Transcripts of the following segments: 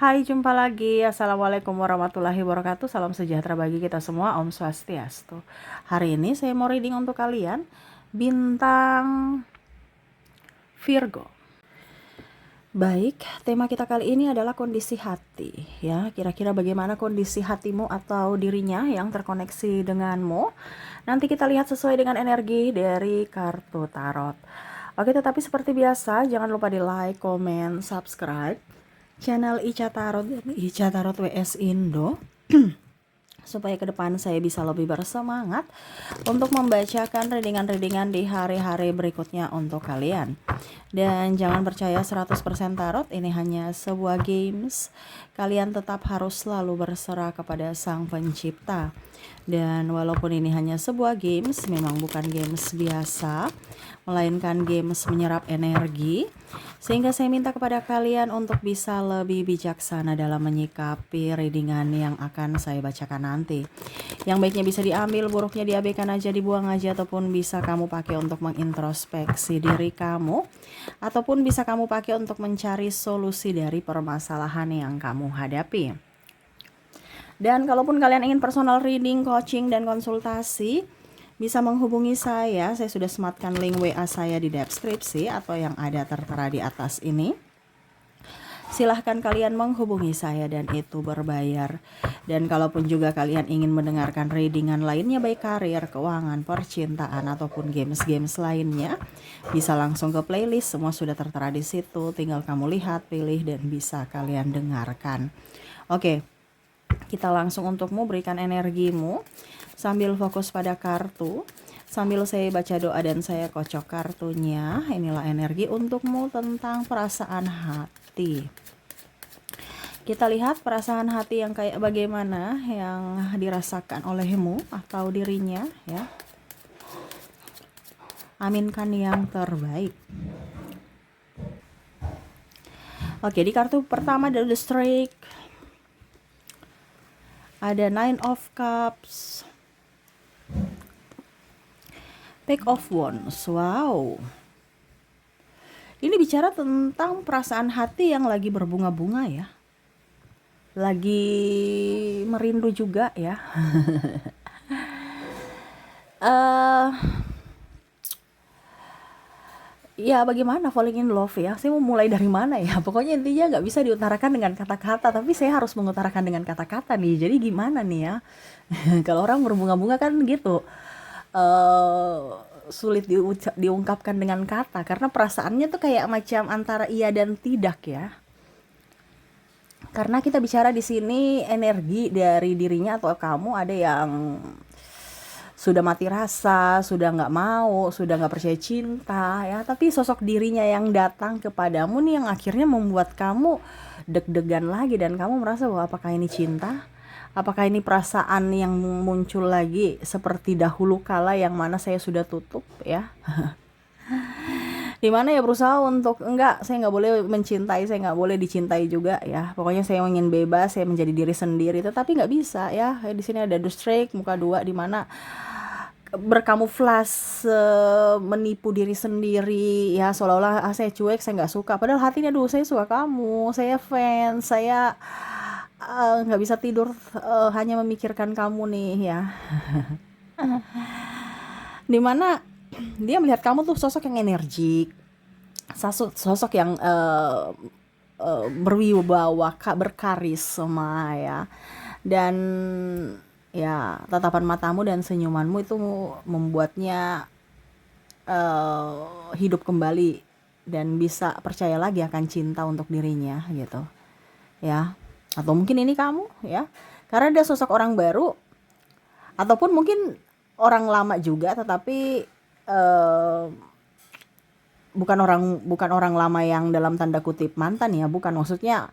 Hai, jumpa lagi. Assalamualaikum warahmatullahi wabarakatuh. Salam sejahtera bagi kita semua. Om Swastiastu. Hari ini saya mau reading untuk kalian bintang Virgo. Baik, tema kita kali ini adalah kondisi hati. Ya, kira-kira bagaimana kondisi hatimu atau dirinya yang terkoneksi denganmu? Nanti kita lihat sesuai dengan energi dari kartu tarot. Oke, tetapi seperti biasa, jangan lupa di like, comment, subscribe channel Ica Tarot dan Ica Tarot WS Indo supaya ke depan saya bisa lebih bersemangat untuk membacakan readingan-readingan di hari-hari berikutnya untuk kalian. Dan jangan percaya 100% tarot, ini hanya sebuah games. Kalian tetap harus selalu berserah kepada Sang Pencipta. Dan walaupun ini hanya sebuah games, memang bukan games biasa, melainkan games menyerap energi. Sehingga saya minta kepada kalian untuk bisa lebih bijaksana dalam menyikapi readingan yang akan saya bacakan nanti. Yang baiknya bisa diambil, buruknya diabaikan aja, dibuang aja, ataupun bisa kamu pakai untuk mengintrospeksi diri kamu, ataupun bisa kamu pakai untuk mencari solusi dari permasalahan yang kamu hadapi. Dan kalaupun kalian ingin personal reading, coaching, dan konsultasi, bisa menghubungi saya sudah sematkan link WA saya di deskripsi atau yang ada tertera di atas ini. Silahkan kalian menghubungi saya dan itu berbayar. Dan kalaupun juga kalian ingin mendengarkan readingan lainnya baik karir, keuangan, percintaan, ataupun games-games lainnya, bisa langsung ke playlist, semua sudah tertera di situ. Tinggal kamu lihat, pilih, dan bisa kalian dengarkan. Oke, kita langsung untukmu, berikan energimu sambil fokus pada kartu. Sambil saya baca doa dan saya kocok kartunya. Inilah energi untukmu tentang perasaan hati. Kita lihat perasaan hati yang kayak bagaimana yang dirasakan olehmu atau dirinya ya. Aminkan yang terbaik. Oke, di kartu pertama ada The Strike. Ada Nine of Cups. Page of Wands. Wow. Ini bicara tentang perasaan hati yang lagi berbunga-bunga ya. Lagi merindu juga ya. Ya bagaimana falling in love ya. Saya mau mulai dari mana ya. Pokoknya intinya gak bisa diutarakan dengan kata-kata, tapi saya harus mengutarakan dengan kata-kata nih. Jadi gimana nih ya. Kalau orang berbunga-bunga kan gitu, sulit diungkapkan dengan kata, karena perasaannya tuh kayak macam antara iya dan tidak ya. Karena kita bicara di sini energi dari dirinya atau kamu ada yang sudah mati rasa, sudah nggak mau, sudah nggak percaya cinta ya. Tapi sosok dirinya yang datang kepadamu nih yang akhirnya membuat kamu deg-degan lagi dan kamu merasa bahwa apakah ini cinta? Apakah ini perasaan yang muncul lagi seperti dahulu kala yang mana saya sudah tutup ya? Dimana ya berusaha untuk enggak, saya nggak boleh mencintai, saya nggak boleh dicintai juga ya. Pokoknya saya ingin bebas, saya menjadi diri sendiri, tetapi nggak bisa ya. Di sini ada The Strike muka 2 di mana berkamuflas menipu diri sendiri ya, seolah-olah saya cuek, saya nggak suka, padahal hatinya saya suka kamu, saya fans, saya nggak bisa tidur hanya memikirkan kamu nih ya. Dimana dia melihat kamu tuh sosok yang energik, sosok yang berwibawa, berkarisma ya. Dan ya tatapan matamu dan senyumanmu itu membuatnya hidup kembali dan bisa percaya lagi akan cinta untuk dirinya gitu ya. Atau mungkin ini kamu ya, karena dia sosok orang baru, ataupun mungkin orang lama juga, tetapi bukan orang lama yang dalam tanda kutip mantan ya, bukan, maksudnya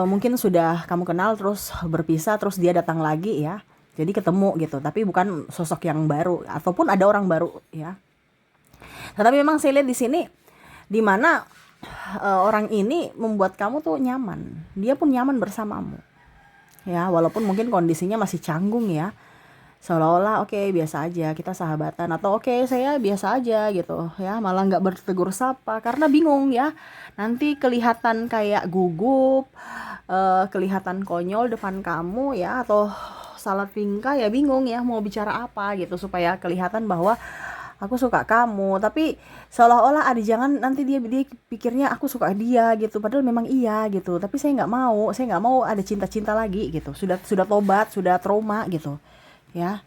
mungkin sudah kamu kenal terus berpisah terus dia datang lagi ya, jadi ketemu gitu, tapi bukan sosok yang baru, ataupun ada orang baru ya. Tetapi memang saya lihat di sini dimana orang ini membuat kamu tuh nyaman, dia pun nyaman bersamamu ya, walaupun mungkin kondisinya masih canggung ya. seolah-olah oke biasa aja kita sahabatan, atau oke saya biasa aja gitu ya, malah nggak bertegur sapa karena bingung ya, nanti kelihatan kayak gugup, kelihatan konyol depan kamu ya, atau salah tingkah ya, bingung ya mau bicara apa gitu supaya kelihatan bahwa aku suka kamu, tapi seolah-olah ada jangan nanti dia pikirnya aku suka dia gitu, padahal memang iya gitu, tapi saya nggak mau ada cinta-cinta lagi gitu, sudah tobat, sudah trauma gitu ya.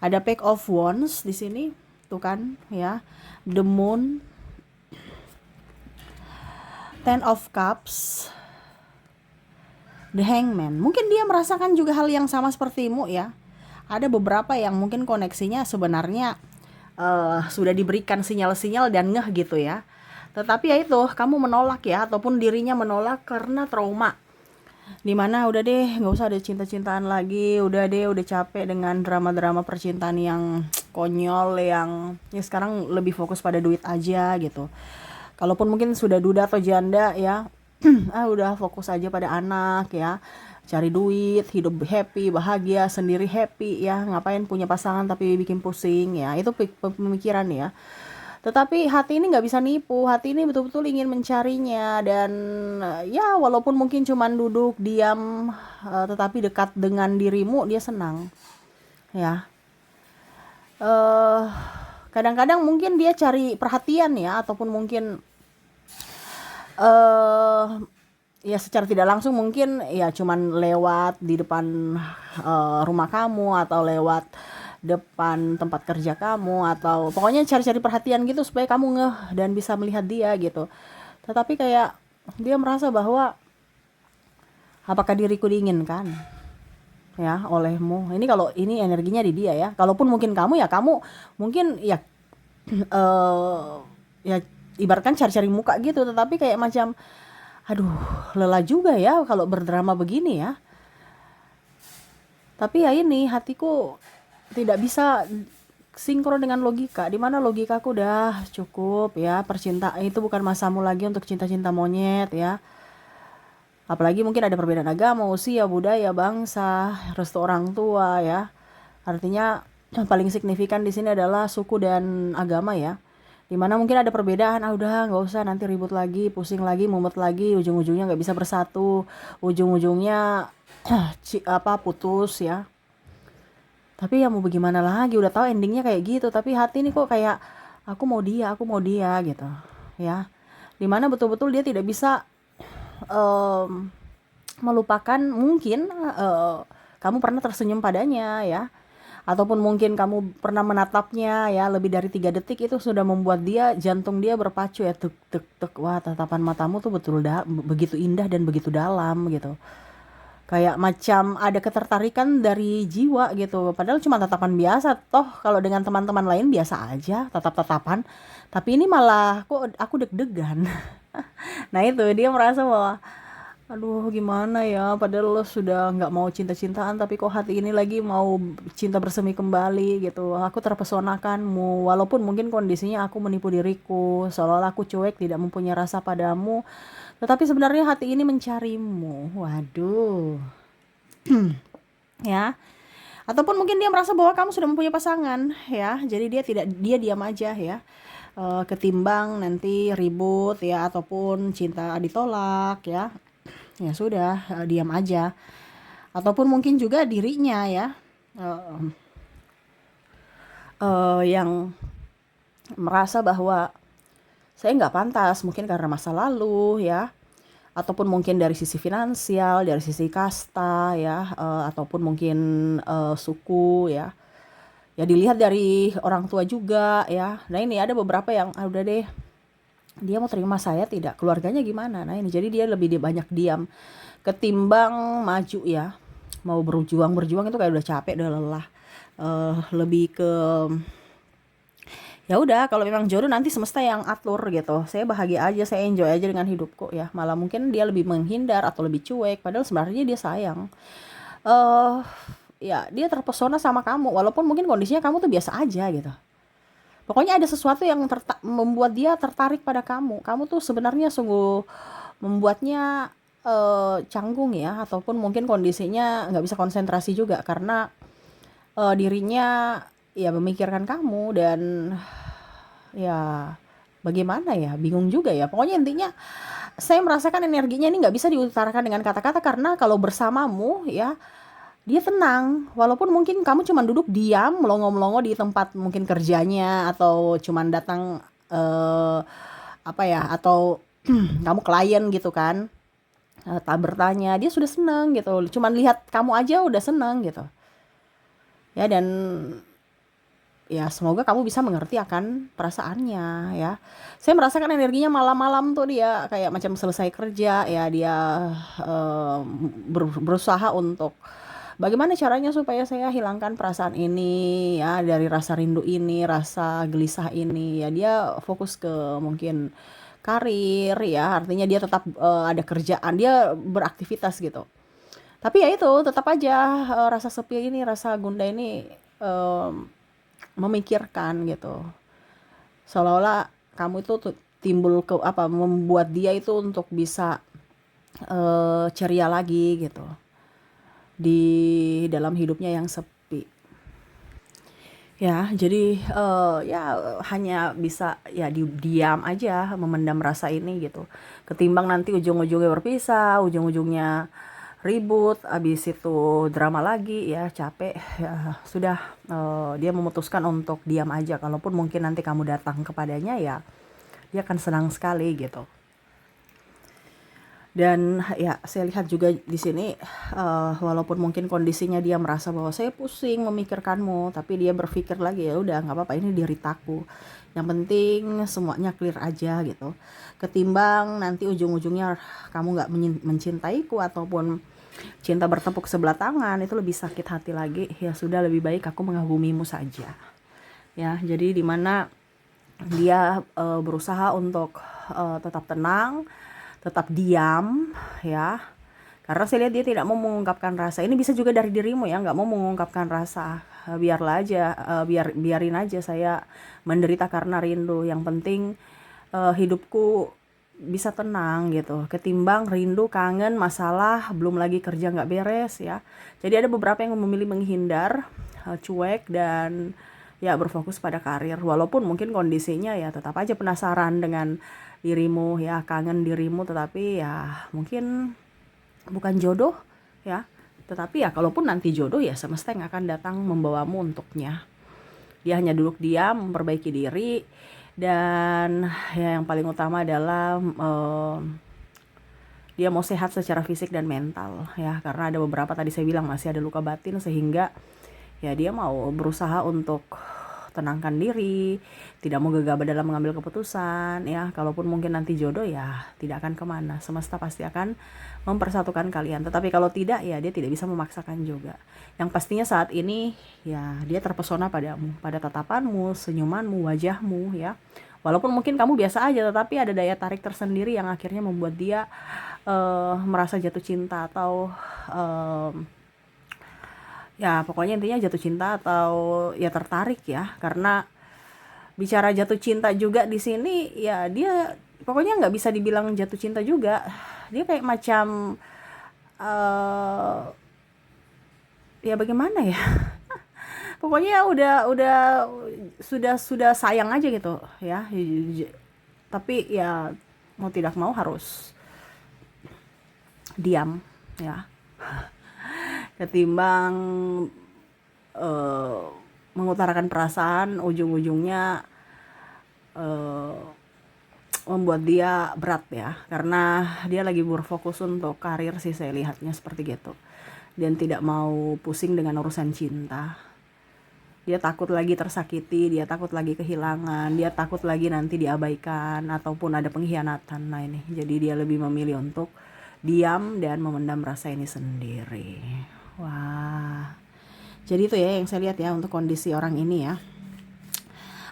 Ada Page of Wands di sini tuh kan ya, the Moon, Ten of Cups, the Hangman. Mungkin dia merasakan juga hal yang sama sepertimu ya. Ada beberapa yang mungkin koneksinya sebenarnya sudah diberikan sinyal-sinyal dan ngeh gitu ya. Tetapi ya itu, kamu menolak ya, ataupun dirinya menolak karena trauma. Dimana udah deh, nggak usah ada cinta-cintaan lagi, udah deh, udah capek dengan drama-drama percintaan yang konyol, yang ya sekarang lebih fokus pada duit aja gitu. Kalaupun mungkin sudah duda atau janda ya, udah fokus aja pada anak ya, cari duit, hidup happy, bahagia, sendiri happy ya, ngapain punya pasangan tapi bikin pusing ya, itu pemikiran ya. Tetapi hati ini nggak bisa nipu, hati ini betul-betul ingin mencarinya, dan ya walaupun mungkin cuman duduk diam, tetapi dekat dengan dirimu dia senang ya. eh Kadang-kadang mungkin dia cari perhatian ya, ataupun mungkin eh ya secara tidak langsung mungkin ya cuman lewat di depan rumah kamu, atau lewat depan tempat kerja kamu, atau pokoknya cari-cari perhatian gitu supaya kamu ngeh dan bisa melihat dia gitu. Tetapi kayak dia merasa bahwa apakah diriku diinginkan ya olehmu. Ini kalau ini energinya di dia ya. Kalaupun mungkin kamu ya, kamu mungkin ya eh ya ibaratkan cari-cari muka gitu, tetapi kayak macam aduh lelah juga ya kalau berdrama begini ya. Tapi ya ini hatiku tidak bisa sinkron dengan logika, dimana logikaku udah cukup ya, percintaan itu bukan masamu lagi untuk cinta-cinta monyet ya. Apalagi mungkin ada perbedaan agama, usia, budaya, bangsa, restu orang tua ya. Artinya yang paling signifikan di sini adalah suku dan agama ya. Dimana mungkin ada perbedaan, udah nggak usah nanti ribut lagi, pusing lagi, mumet lagi, ujung-ujungnya nggak bisa bersatu, ujung-ujungnya putus ya. Tapi ya mau bagaimana lagi, udah tahu endingnya kayak gitu, tapi hati ini kok kayak aku mau dia gitu ya. Dimana betul-betul dia tidak bisa em, melupakan, mungkin kamu pernah tersenyum padanya ya, ataupun mungkin kamu pernah menatapnya ya lebih dari 3 detik, itu sudah membuat dia, jantung dia berpacu ya, tuk tuk tuk, wah tatapan matamu tuh betul begitu indah dan begitu dalam gitu, kayak macam ada ketertarikan dari jiwa gitu, padahal cuma tatapan biasa, toh kalau dengan teman-teman lain biasa aja tatap-tatapan, tapi ini malah kok aku deg-degan. Nah itu dia merasa bahwa aduh gimana ya, padahal lo sudah nggak mau cinta-cintaan, tapi kok hati ini lagi mau cinta bersemi kembali gitu, aku terpesonakanmu, walaupun mungkin kondisinya aku menipu diriku seolah-olah aku cuek, tidak mempunyai rasa padamu, tetapi sebenarnya hati ini mencarimu. Waduh ya. Ataupun mungkin dia merasa bahwa kamu sudah mempunyai pasangan ya, jadi dia diam aja ya. Ketimbang nanti ribut ya, ataupun cinta ditolak ya, ya sudah, diam aja. Ataupun mungkin juga dirinya ya, eh, yang merasa bahwa saya nggak pantas, mungkin karena masa lalu ya, ataupun mungkin dari sisi finansial, dari sisi kasta ya, ataupun mungkin suku ya. Ya dilihat dari orang tua juga ya. Nah ini ada beberapa yang udah deh, dia mau terima saya tidak, keluarganya gimana. Nah ini jadi dia lebih banyak diam ketimbang maju ya. Mau berjuang itu kayak udah capek, udah lelah. Lebih ke ya udah, kalau memang jodoh nanti semesta yang atur gitu, saya bahagia aja, saya enjoy aja dengan hidupku ya. Malah mungkin dia lebih menghindar atau lebih cuek, padahal sebenarnya dia sayang. eh Ya dia terpesona sama kamu, walaupun mungkin kondisinya kamu tuh biasa aja gitu. Pokoknya ada sesuatu yang membuat dia tertarik pada kamu, kamu tuh sebenarnya sungguh membuatnya canggung ya, ataupun mungkin kondisinya nggak bisa konsentrasi juga karena dirinya ya memikirkan kamu dan ya bagaimana ya, bingung juga ya. Pokoknya intinya saya merasakan energinya ini nggak bisa diutarakan dengan kata-kata, karena kalau bersamamu ya dia tenang, walaupun mungkin kamu cuman duduk diam, melongo-melongo di tempat mungkin kerjanya, atau cuman datang, apa ya, atau kamu klien gitu kan, tak bertanya, dia sudah seneng gitu, cuman lihat kamu aja udah seneng gitu. Ya dan ya semoga kamu bisa mengerti akan perasaannya ya. Saya merasakan energinya malam-malam tuh dia kayak macam selesai kerja ya, dia berusaha untuk bagaimana caranya supaya saya hilangkan perasaan ini ya, dari rasa rindu ini, rasa gelisah ini ya. Dia fokus ke mungkin karir ya, artinya dia tetap ada kerjaan, dia beraktivitas gitu. Tapi ya itu tetap aja rasa sepi ini, rasa gundah ini memikirkan gitu. Seolah-olah kamu itu timbul ke apa, membuat dia itu untuk bisa ceria lagi gitu di dalam hidupnya yang sepi. Ya, jadi ya hanya bisa ya diam aja memendam rasa ini gitu. Ketimbang nanti ujung-ujungnya berpisah, ujung-ujungnya ribut, habis itu drama lagi ya, capek ya sudah, dia memutuskan untuk diam aja. Kalaupun mungkin nanti kamu datang kepadanya ya dia akan senang sekali gitu. Dan ya saya lihat juga di sini, walaupun mungkin kondisinya dia merasa bahwa saya pusing memikirkanmu, tapi dia berpikir lagi, ya udah nggak apa-apa, ini deritaku, yang penting semuanya clear aja gitu. Ketimbang nanti ujung-ujungnya kamu nggak mencintaiku, ataupun cinta bertepuk sebelah tangan, itu lebih sakit hati lagi. Ya sudah, lebih baik aku mengagumimu saja ya. Jadi dimana dia berusaha untuk tetap tenang, tetap diam ya, karena saya lihat dia tidak mau mengungkapkan rasa. Ini bisa juga dari dirimu ya, nggak mau mengungkapkan rasa. Biarlah aja, biarin aja saya menderita karena rindu. Yang penting hidupku bisa tenang gitu, ketimbang rindu, kangen, masalah, belum lagi kerja nggak beres ya. Jadi ada beberapa yang memilih menghindar, cuek, dan ya berfokus pada karir, walaupun mungkin kondisinya ya tetap aja penasaran dengan dirimu ya, kangen dirimu, tetapi ya mungkin bukan jodoh ya. Tetapi ya kalaupun nanti jodoh ya semesta yang akan datang membawamu untuknya. Dia hanya duduk diam, memperbaiki diri, dan ya yang paling utama adalah dia mau sehat secara fisik dan mental ya, karena ada beberapa tadi saya bilang masih ada luka batin, sehingga ya dia mau berusaha untuk tenangkan diri, tidak mau gegabah dalam mengambil keputusan ya. Kalaupun mungkin nanti jodoh ya tidak akan kemana, semesta pasti akan mempersatukan kalian. Tetapi kalau tidak ya dia tidak bisa memaksakan juga. Yang pastinya saat ini ya dia terpesona padamu, pada tatapanmu, senyumanmu, wajahmu ya. Walaupun mungkin kamu biasa aja, tetapi ada daya tarik tersendiri yang akhirnya membuat dia merasa jatuh cinta, atau ya pokoknya intinya jatuh cinta atau ya tertarik ya. Karena bicara jatuh cinta juga di sini ya, dia pokoknya nggak bisa dibilang jatuh cinta juga. Dia kayak macam ya bagaimana ya, pokoknya udah sudah sayang aja gitu ya. Tapi ya mau tidak mau harus diam ya, ketimbang mengutarakan perasaan, ujung-ujungnya membuat dia berat ya, karena dia lagi berfokus untuk karir sih, saya lihatnya seperti gitu, dan tidak mau pusing dengan urusan cinta. Dia takut lagi tersakiti, dia takut lagi kehilangan, dia takut lagi nanti diabaikan ataupun ada pengkhianatan. Nah ini, jadi dia lebih memilih untuk diam dan memendam rasa ini sendiri. Wah, jadi itu ya yang saya lihat ya untuk kondisi orang ini ya.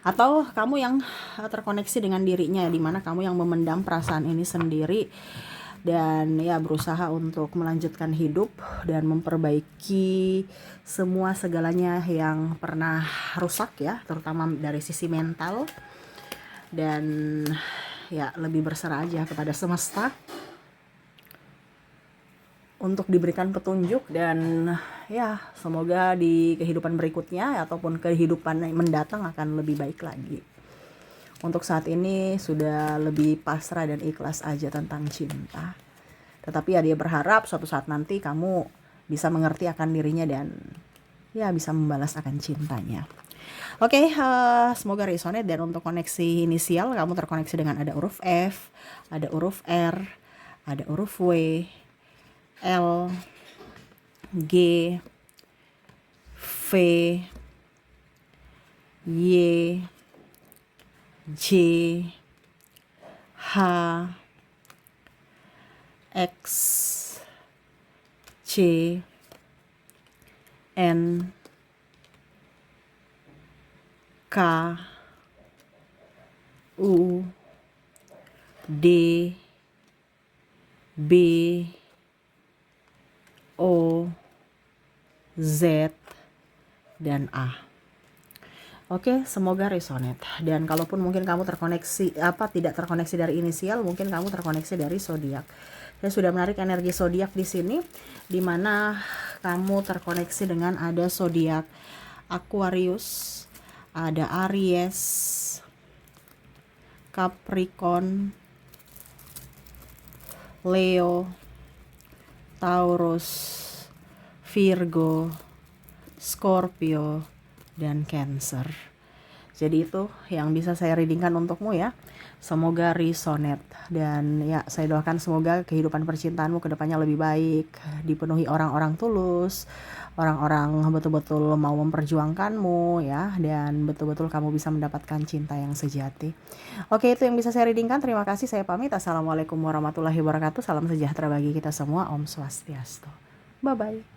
Atau kamu yang terkoneksi dengan dirinya, di mana kamu yang memendam perasaan ini sendiri dan ya berusaha untuk melanjutkan hidup dan memperbaiki semua segalanya yang pernah rusak ya, terutama dari sisi mental, dan ya lebih berserah aja kepada semesta. untuk diberikan petunjuk, dan ya semoga di kehidupan berikutnya ataupun kehidupan yang mendatang akan lebih baik lagi. Untuk saat ini sudah lebih pasrah dan ikhlas aja tentang cinta. Tetapi ya dia berharap suatu saat nanti kamu bisa mengerti akan dirinya dan ya bisa membalas akan cintanya. Oke, semoga resonate. Dan untuk koneksi inisial, kamu terkoneksi dengan ada huruf F, ada huruf R, ada huruf W, L, G, V, Y, J, H, X, C, N, K, U, D, B, O, Z, dan A. Oke, semoga resonate. Dan kalaupun mungkin kamu tidak terkoneksi dari inisial, mungkin kamu terkoneksi dari zodiak. Saya sudah menarik energi zodiak di sini, di mana kamu terkoneksi dengan ada zodiak Aquarius, ada Aries, Capricorn, Leo, Taurus, Virgo, Scorpio, dan Cancer. Jadi itu yang bisa saya readingkan untukmu ya. Semoga resonate. Dan ya saya doakan semoga kehidupan percintaanmu kedepannya lebih baik, dipenuhi orang-orang tulus, orang-orang betul-betul mau memperjuangkanmu ya, dan betul-betul kamu bisa mendapatkan cinta yang sejati. Oke, itu yang bisa saya readingkan. Terima kasih, saya pamit. Assalamualaikum warahmatullahi wabarakatuh. Salam sejahtera bagi kita semua. Om Swastiastu. Bye-bye.